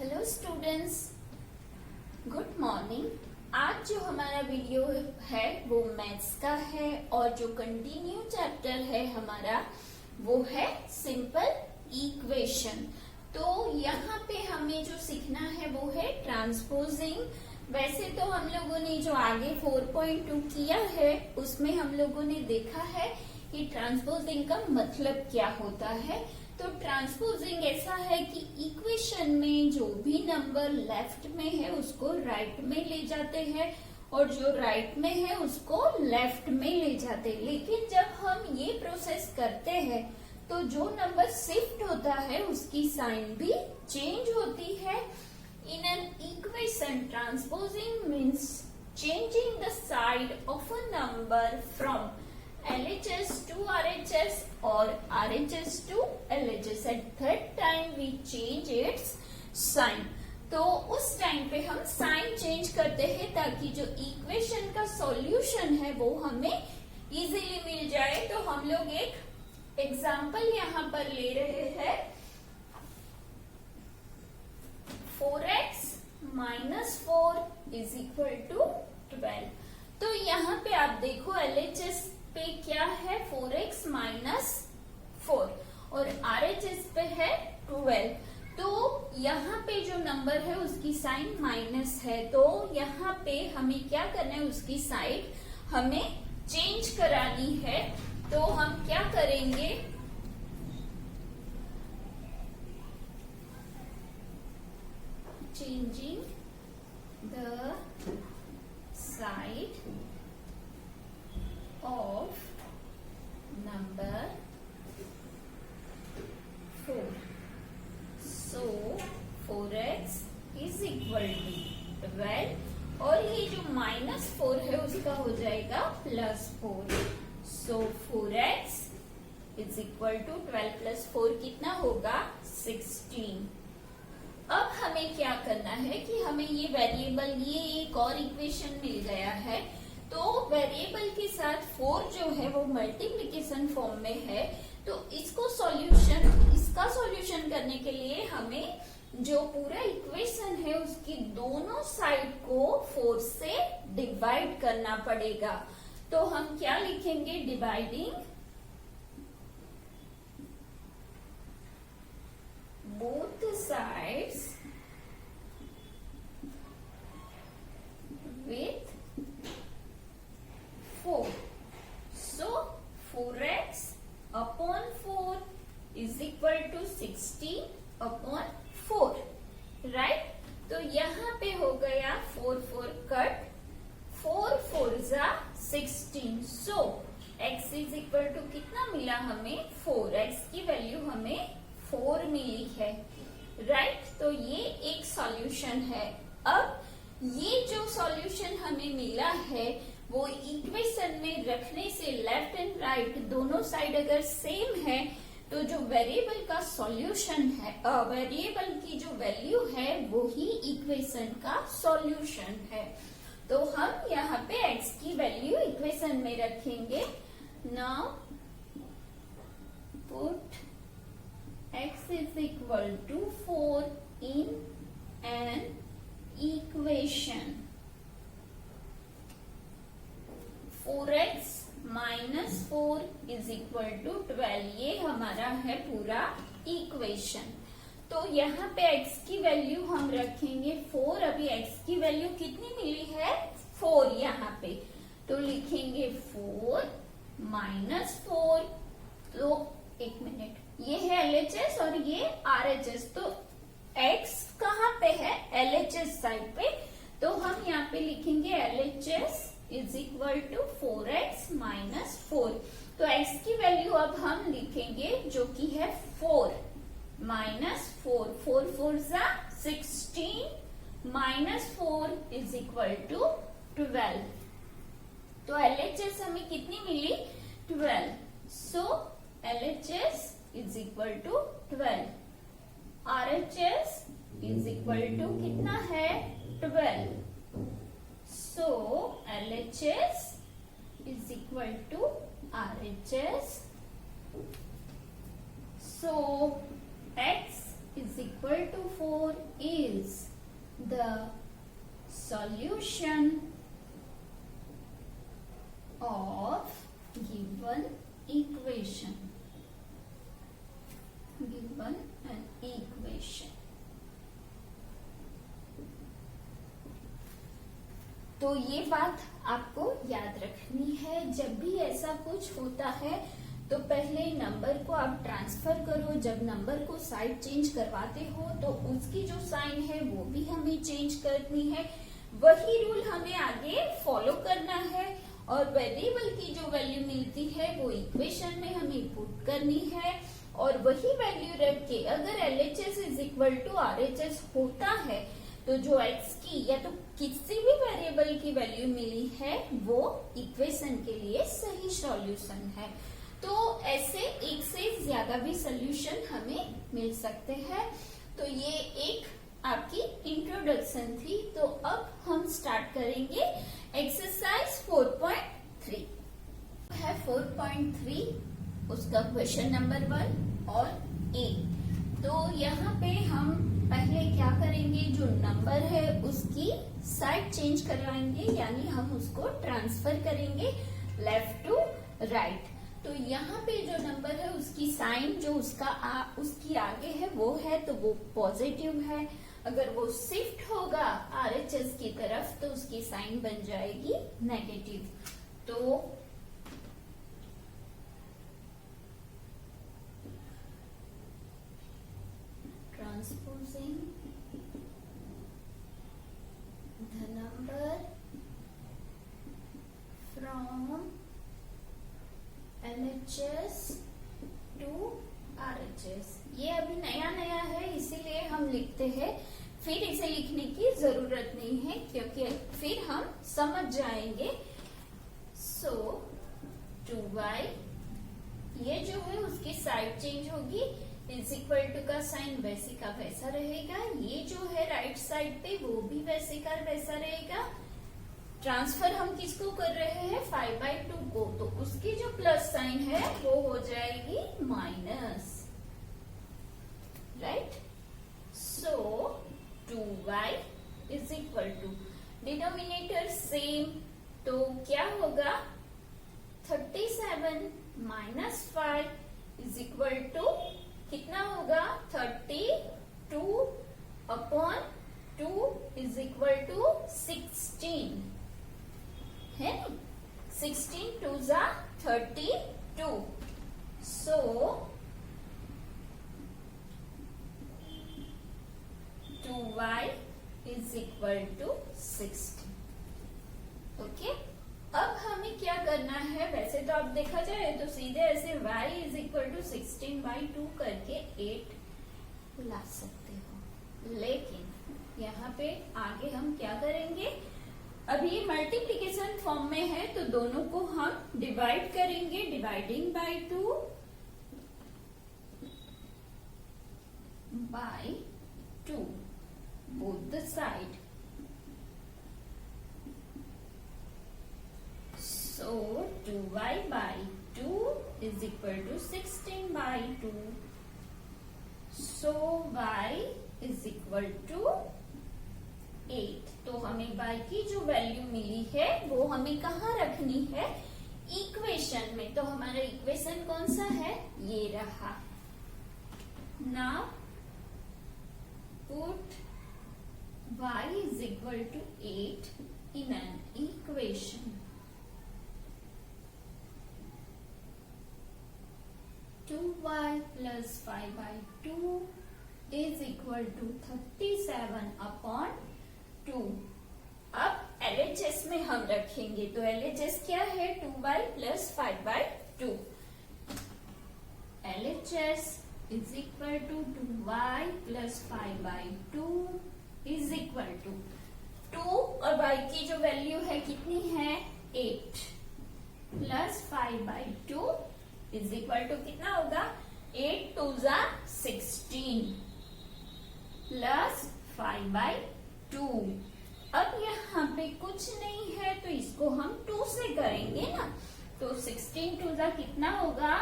Hello students, good morning. आज जो हमारा वीडियो है वो मैथ्स का है और जो कंटिन्यू चैप्टर है हमारा वो है सिंपल इक्वेशन। तो यहाँ पे हमें जो सीखना है वो है ट्रांसपोजिंग। वैसे तो हम लोगों ने जो आगे 4.2 किया है उसमें हम लोगों ने देखा है कि ट्रांसपोजिंग का मतलब क्या होता है। तो ट्रांसपोजिंग ऐसा है कि इक्वेशन में जो भी नंबर लेफ्ट में है उसको राइट में ले जाते हैं और जो राइट में है उसको लेफ्ट में ले जाते हैं। लेकिन जब हम ये प्रोसेस करते हैं तो जो नंबर शिफ्ट होता है उसकी साइन भी चेंज होती है। In an equation transposing means changing the side of a number from LHS to RHS or RHS to LHS. At that time we change its sign. तो उस टाइम पे हम साइन चेंज करते हैं ताकि जो इक्वेशन का सॉल्यूशन है वो हमें इजीली मिल जाए। तो हम लोग एक एग्जांपल यहाँ पर ले रहे हैं 4x minus 4 is equal to 12। तो यहाँ पे आप देखो LHS पे क्या है 4x माइनस 4 और RHS पे है 12। तो यहाँ पे जो नंबर है उसकी साइन माइनस है, तो यहाँ पे हमें क्या करना है, उसकी साइड हमें चेंज करानी है। तो हम क्या करेंगे, changing the side of number 4. So 4x is equal to 12 और ये जो -4 है उसका हो जाएगा +4। So 4x is equal to 12 plus 4 कितना होगा 16। अब हमें क्या करना है कि हमें ये वेरिएबल, ये एक और इक्वेशन मिल गया है। तो वेरिएबल के साथ 4 जो है वो मल्टीप्लिकेशन फॉर्म में है। तो इसका सॉल्यूशन करने के लिए हमें जो पूरा इक्वेशन है उसकी दोनों साइड को 4 से डिवाइड करना पड़ेगा। तो हम क्या लिखेंगे, dividing both sides with 4. So 4x upon 4 is equal to 16 upon 4, right? तो यहाँ पे हो गया 4 4 कट, 4 4 जा 16। So x is equal to कितना मिला हमें 4, x की वैल्यू हमें 4 मिली है, right? तो ये एक सॉल्यूशन है। अब ये जो सॉल्यूशन हमें मिला है वो इक्वेशन में रखने से लेफ्ट एंड राइट दोनों साइड अगर सेम है तो जो वेरिएबल का सॉल्यूशन है, वेरिएबल की जो वैल्यू है वो ही इक्वेशन का सॉल्यूशन है। तो हम यहाँ पे x की वैल्यू इक्वेशन में रखेंगे। Now put x is equal to 4 in an equation। 4x minus 4 is equal to 12, ये हमारा है पूरा इक्वेशन। तो यहाँ पे x की वैल्यू हम रखेंगे 4। अभी x की वैल्यू कितनी मिली है 4 यहाँ पे, तो लिखेंगे 4 माइनस 4। तो एक मिनट, ये है LHS और ये RHS। तो x कहाँ पे है, LHS साइड पे। तो हम यहाँ पे लिखेंगे LHS is equal to 4x minus 4। तो x की वैल्यू अब हम लिखेंगे जो कि है 4 माइनस 4, 4 4 जा 16 माइनस 4 इज इक्वल टू 12। तो LHS हमें कितनी मिली 12। So LHS is equal to 12, RHS is equal to कितना है 12। So LHS is equal to RHS. So x is equal to 4 is the solution of given equation. Given an equation. तो ये बात आपको याद रखनी है, जब भी ऐसा कुछ होता है तो पहले नंबर को आप ट्रांसफर करो। जब नंबर को साइड चेंज करवाते हो तो उसकी जो साइन है वो भी हमें चेंज करनी है। वही रूल हमें आगे फॉलो करना है और वेरिएबल की जो वैल्यू मिलती है वो इक्वेशन में हमें पुट करनी है और वही वैल्यू रख के अगर LHS is equal to RHS होता है तो जो x की या तो किसी भी वेरिएबल की वैल्यू मिली है वो इक्वेशन के लिए सही सॉल्यूशन है। तो ऐसे एक से ज्यादा भी सॉल्यूशन हमें मिल सकते हैं। तो ये एक आपकी इंट्रोडक्शन थी। तो अब हम स्टार्ट करेंगे एक्सरसाइज 4.3 है 4.3 उसका क्वेश्चन नंबर 1 और A। तो यहाँ पे हम पहले क्या करेंगे, जो नंबर है उसकी साइड चेंज करवाएंगे, यानी हम उसको ट्रांसफर करेंगे लेफ्ट टू राइट। तो यहाँ पे जो नंबर है उसकी साइन जो उसकी आगे है वो है तो वो पॉजिटिव है। अगर वो शिफ्ट होगा RHS की तरफ तो उसकी साइन बन जाएगी नेगेटिव। तो transposing the number from LHS to RHS। ये अभी नया नया है इसीलिए हम लिखते हैं, फिर इसे लिखने की जरूरत नहीं है क्योंकि फिर हम समझ जाएंगे। सो 2y ये जो है उसकी साइड चेंज होगी, इज इक्वल टू का साइन वैसे का वैसा रहेगा। ये जो है राइट साइड पे वो भी वैसे का वैसा रहेगा। ट्रांसफर हम किसको कर रहे हैं 5/2 को, तो उसकी जो प्लस साइन है वो हो जाएगी minus, right. So 2y is equal to denominator same, तो क्या होगा 37 माइनस 5 इज इक्वल टू कितना होगा 32 अपॉन 2 इज इक्वल टू 16 है। 16 2 जा 32। So 2y is equal to 60। Okay, अब हमें क्या करना है, वैसे तो आप देखा जाए तो सीधे ऐसे y इज इक्वल टू 16/2 करके 8 ला सकते हो, लेकिन यहाँ पे आगे हम क्या करेंगे, अभी मल्टीप्लिकेशन फॉर्म में है तो दोनों को हम डिवाइड करेंगे, dividing by 2 by 2 both the side. So 2y by 2 is equal to 16/2. So y is equal to 8। तो हमें y की जो वैल्यू मिली है वो हमें कहाँ रखनी है, इक्वेशन में। तो हमारा इक्वेशन कौन सा है, ये रहा। Now put y is equal to 8 in an equation. 2y plus 5/2 is equal to 37 upon 2। अब LHS में हम रखेंगे, तो LHS क्या है 2y plus 5/2। LHS is equal to 2y plus 5/2 is equal to 2 और y की जो वैल्यू है कितनी है 8 plus 5/2 is equal to कितना होगा 8 2 जा 16 plus 5/2। अब यहाँ पे कुछ नहीं है तो इसको हम 2 से करेंगे ना, तो 16 2 जा कितना होगा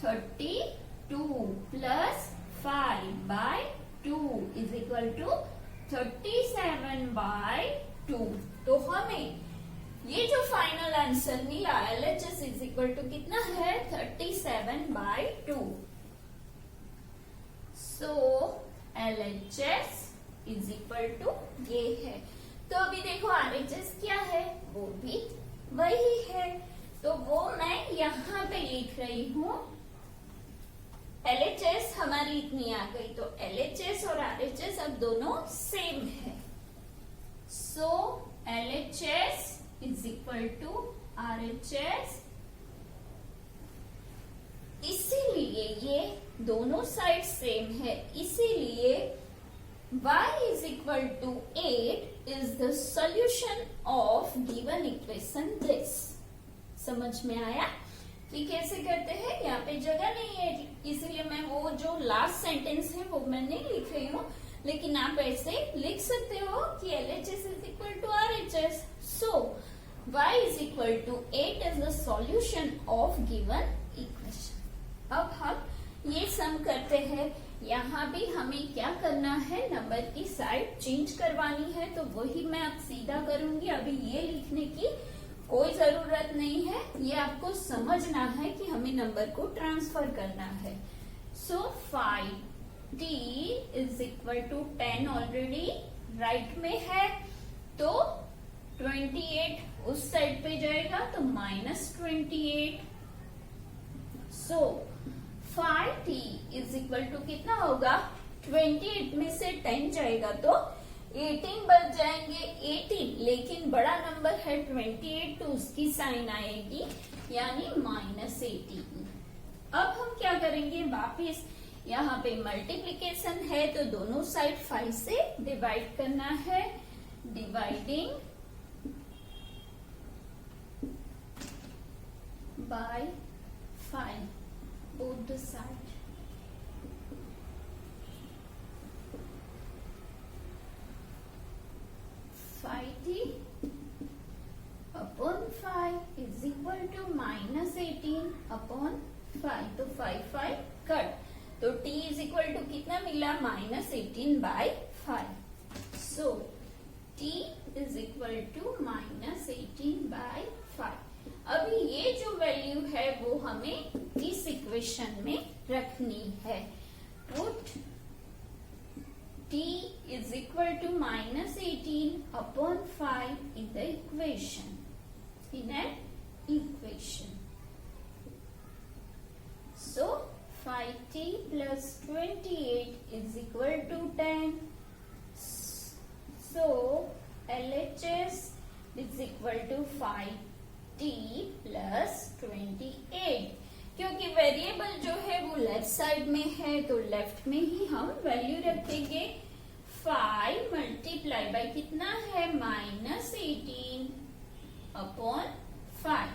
32 plus 5/2 is equal to 37/2। तो हमें ये जो फाइनल आंसर मिला LHS इज इक्वल टू कितना है 37/2। सो LHS इज इक्वल टू ये है। तो अभी देखो RHS क्या है, वो भी वही है, तो वो मैं यहाँ पे लिख रही हूँ। LHS हमारी इतनी आ गई, तो LHS और RHS अब दोनों सेम है। So LHS is equal to RHS। इसीलिए ये दोनों साइड सेम है, इसीलिए y is equal to 8 is the solution of given equation this। समझ में आया कि कैसे करते हैं? यहाँ पे जगह नहीं है, इसीलिए मैं वो जो लास्ट सेंटेंस है वो मैं नहीं लिख रही हूँ, लेकिन आप ऐसे लिख सकते हो कि LHS is equal to RHS। So y is equal to 8 is the solution of given equation। अब हम ये सम करते हैं। यहाँ भी हमें क्या करना है, नंबर की साइड चेंज करवानी है, तो वही मैं अब सीधा करूंगी। अभी ये लिखने की कोई जरूरत नहीं है, ये आपको समझना है कि हमें नंबर को ट्रांसफर करना है। So 5t is equal to 10 already right में है, तो 28 उस साइड पे जाएगा तो -28। सो 5t इज इक्वल टू कितना होगा, 28 में से 10 जाएगा तो 18 बच जाएंगे 18, लेकिन बड़ा नंबर है 28 तो उसकी साइन आएगी यानी -18। अब हम क्या करेंगे, वापिस यहाँ पे मल्टीप्लीकेशन है तो दोनों साइड 5 से डिवाइड करना है। Dividing by 5 both the side। t upon 5 is equal to -18 upon 5, तो 5 कट, तो t is equal to कितना मिला, -18/5। सो t is equal to -18/5। अभी ये जो वैल्यू है वो हमें इस इक्वेशन में रखनी है। Put t is equal to -18 upon 5 in the equation, in an equation। So 5t plus 28 is equal to 10। So LHS is equal to 5t plus 28। क्योंकि वेरिएबल जो है वो लेफ्ट साइड में है तो लेफ्ट में ही हम वैल्यू रखेंगे। 5 मल्टीप्लाई बाय कितना है, -18 upon 5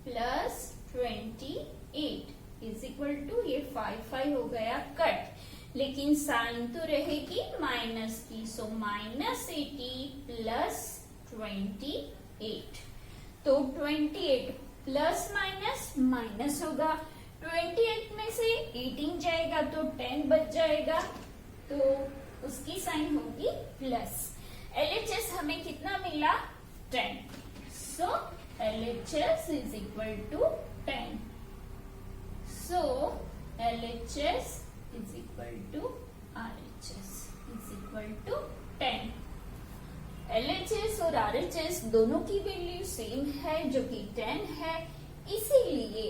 plus 28 is equal to, ये 5 हो गया कट, लेकिन साइन तो रहेगी माइनस की। सो -80 प्लस 28, तो 28 प्लस माइनस होगा, 28 में से 18 जाएगा तो 10 बच जाएगा, तो उसकी साइन होगी प्लस। LHS हमें कितना मिला, 10। So LHS is equal to 10। So LHS is equal to RHS is equal to 10। LHS और RHS दोनों की वैल्यू सेम है जो कि 10 है, इसीलिए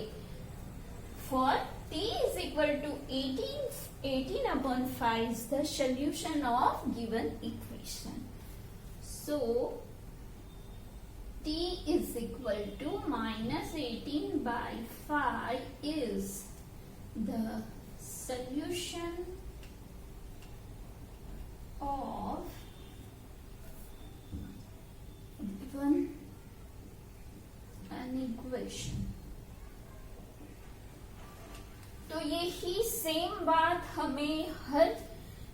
for t is equal to 18 upon 5 is the solution of given equation। So t is equal to -18/5 is the solution of given an equation। तो यही सेम बात हमें हर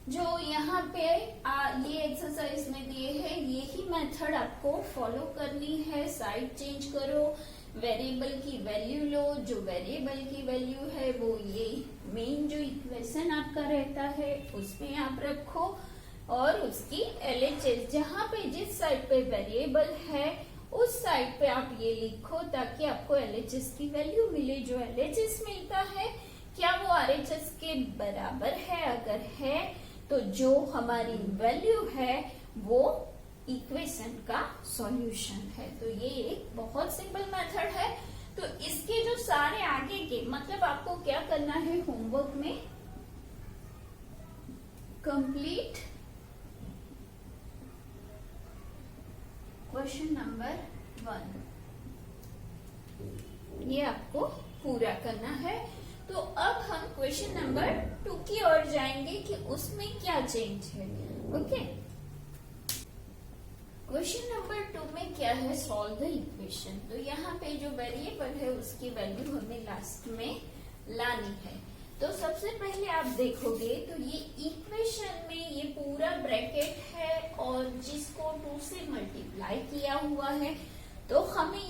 जो यहाँ पे ये एक्सरसाइज में दिए है, यही मेथड आपको फॉलो करनी है। साइड चेंज करो, वेरिएबल की वैल्यू लो, जो वेरिएबल की वैल्यू है वो ये मेन जो इक्वेशन आपका रहता है उसमें आप रखो, और उसकी LHS, जहाँ पे जिस साइड पे वेरिएबल है उस साइड पे आप ये लिखो ताकि आपको LHS की वैल्यू मिले। जो LHS मिलता है क्या वो RHS के बराबर है? अगर है तो जो हमारी वैल्यू है वो इक्वेशन का सॉल्यूशन है। तो ये एक बहुत सिंपल मेथड है। तो इसके जो सारे आगे के मतलब आपको क्या करना है होमवर्क में, कंप्लीट क्वेश्चन नंबर 1, ये आपको पूरा करना है। तो अब हम क्वेश्चन नंबर 2 की ओर जाएंगे कि उसमें क्या चेंज है। ओके, क्वेश्चन नंबर 2 में क्या है, सॉल्व द इक्वेशन। तो यहाँ पे जो वेरिएबल है उसकी वैल्यू हमें लास्ट में लानी है। तो सबसे पहले आप देखोगे तो ये इक्वेशन में ये पूरा ब्रैकेट है और जिसको 2 से मल्टीप्लाई किया हुआ है, तो हमें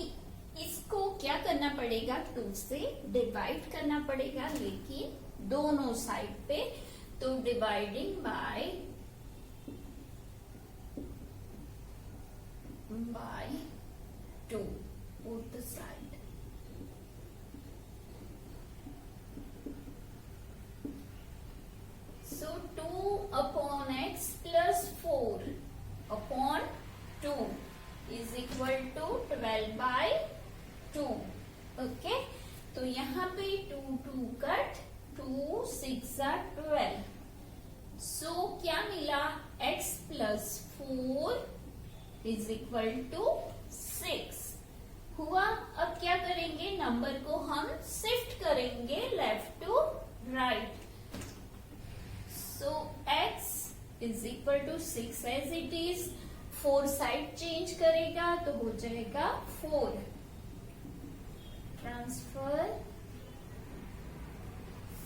इसको क्या करना पड़ेगा, 2 से डिवाइड करना पड़ेगा, लेकिन दोनों साइड पे। तो dividing by 2 both side. So 2 upon x plus 4 upon 2 is equal to 12 by 2। Okay, तो यहाँ पे 2 कट, 2 6 12। सो क्या मिला, x plus 4 is equal to 6 हुआ। अब क्या करेंगे, नंबर को हम शिफ्ट करेंगे left to right. So x is equal to 6 as it is. 4 side change करेगा तो हो जाएगा 4। Transfer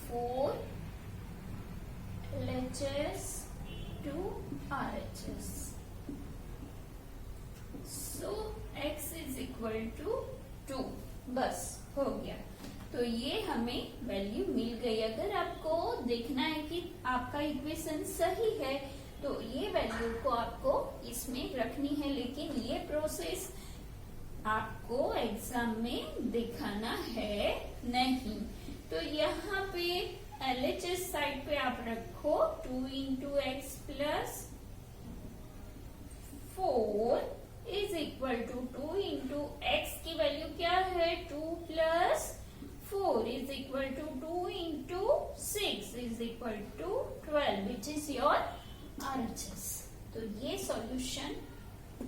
4 LHS to RHS। So x is equal to 2। बस हो गया। तो ये हमें वैल्यू मिल गई। अगर आपको देखना है कि आपका इक्वेशन सही है तो ये वैल्यू को आपको इसमें रखनी है, लेकिन ये प्रोसेस आपको एग्जाम में दिखाना है नहीं। तो यहाँ पे LHS साइड पे आप रखो 2 into x plus 4 is equal to 2 into x की वैल्यू क्या है, 2 plus 4 is equal to 2 into 6 is equal to 12 which is your RHS। तो ये सॉल्यूशन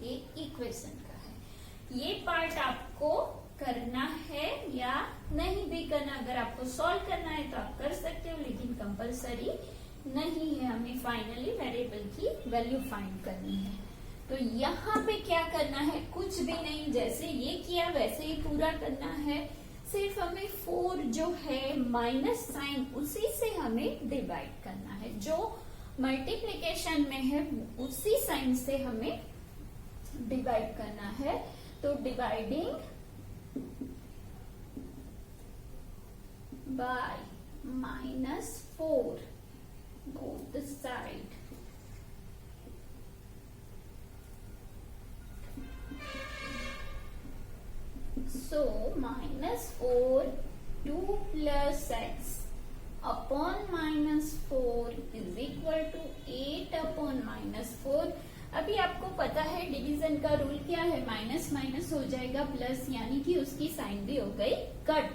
ये इक्वेशन का है। ये पार्ट आपको करना है या नहीं भी करना, अगर आपको सॉल्व करना है तो आप कर सकते हो, लेकिन कंपलसरी नहीं है। हमें फाइनली वेरिएबल की वैल्यू फाइंड करनी है। तो यहाँ पे क्या करना है, कुछ भी नहीं, जैसे ये किया वैसे ही पूरा करना है। सिर्फ हमें 4 जो है माइनस साइन उसी से हमें डिवाइड करना है। जो मल्टीप्लिकेशन में है उसी साइन से हमें डिवाइड करना है। तो dividing by -4 both side। So -4 2 plus x upon -4 is equal to 8 upon -4। अभी आपको पता है डिवीजन का रूल क्या है, माइनस माइनस हो जाएगा प्लस, यानी कि उसकी साइन भी हो गई कट।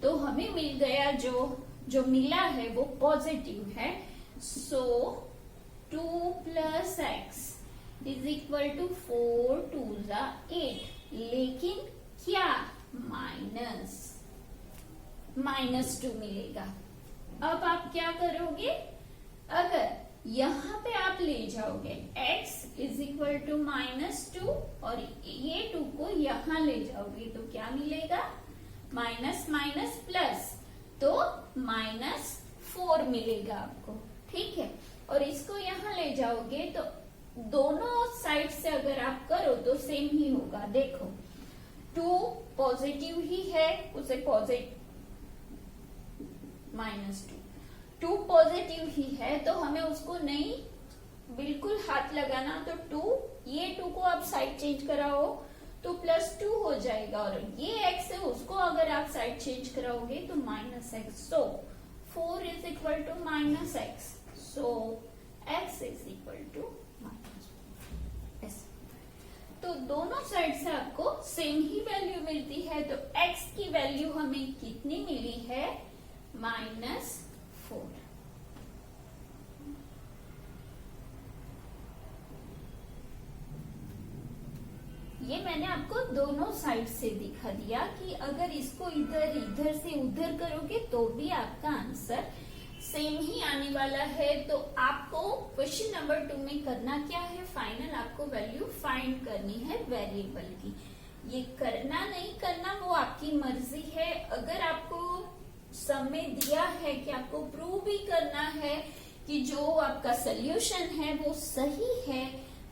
तो हमें मिल गया जो मिला है वो पॉजिटिव है। So 2 plus x is equal to 4 2 8, लेकिन क्या -2 मिलेगा। अब आप क्या करोगे, अगर यहाँ पे आप ले जाओगे x इज इक्वल टू -2 और ये 2 को यहाँ ले जाओगे तो क्या मिलेगा, माइनस माइनस प्लस, तो -4 मिलेगा आपको। ठीक है, और इसको यहाँ ले जाओगे तो दोनों साइड से अगर आप करो तो सेम ही होगा। देखो 2 पॉजिटिव ही है, उसे पॉजिटिव -2 पॉजिटिव ही है, तो हमें उसको नहीं बिल्कुल हाथ लगाना, तो 2, ये 2 को आप साइड चेंज कराओ तो +2 हो जाएगा, और ये x है उसको अगर आप साइड चेंज कराओगे तो -x, so 4 is equal to -x, so x is equal to -s। तो दोनों साइड से आपको सेम ही वैल्यू मिलती है, तो x की वैल्यू हमें कितनी मिली है, -4। ये मैंने आपको दोनों साइड से दिखा दिया कि अगर इसको इधर से उधर करोगे तो भी आपका आंसर सेम ही आने वाला है। तो आपको क्वेश्चन नंबर 2 में करना क्या है, फाइनल आपको वैल्यू फाइंड करनी है वेरिएबल की। ये करना नहीं करना वो आपकी मर्जी है। अगर आपको समय दिया है कि आपको प्रूव भी करना है कि जो आपका सोल्यूशन है वो सही है,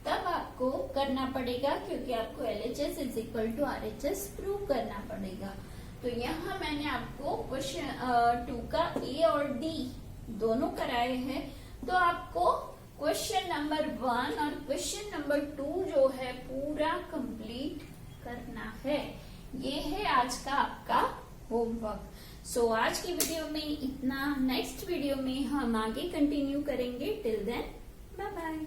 तब आपको करना पड़ेगा, क्योंकि आपको LHS is equal to RHS prove करना पड़ेगा। तो यहाँ मैंने आपको क्वेश्चन 2 का A और D दोनों कराए हैं, तो आपको क्वेश्चन नंबर 1 और क्वेश्चन नंबर 2 जो है पूरा कंप्लीट करना है। ये है आज का आपका होमवर्क। सो आज की वीडियो में इतना, नेक्स्ट वीडियो में हम आगे कंटिन्यू करेंगे। Till then bye bye.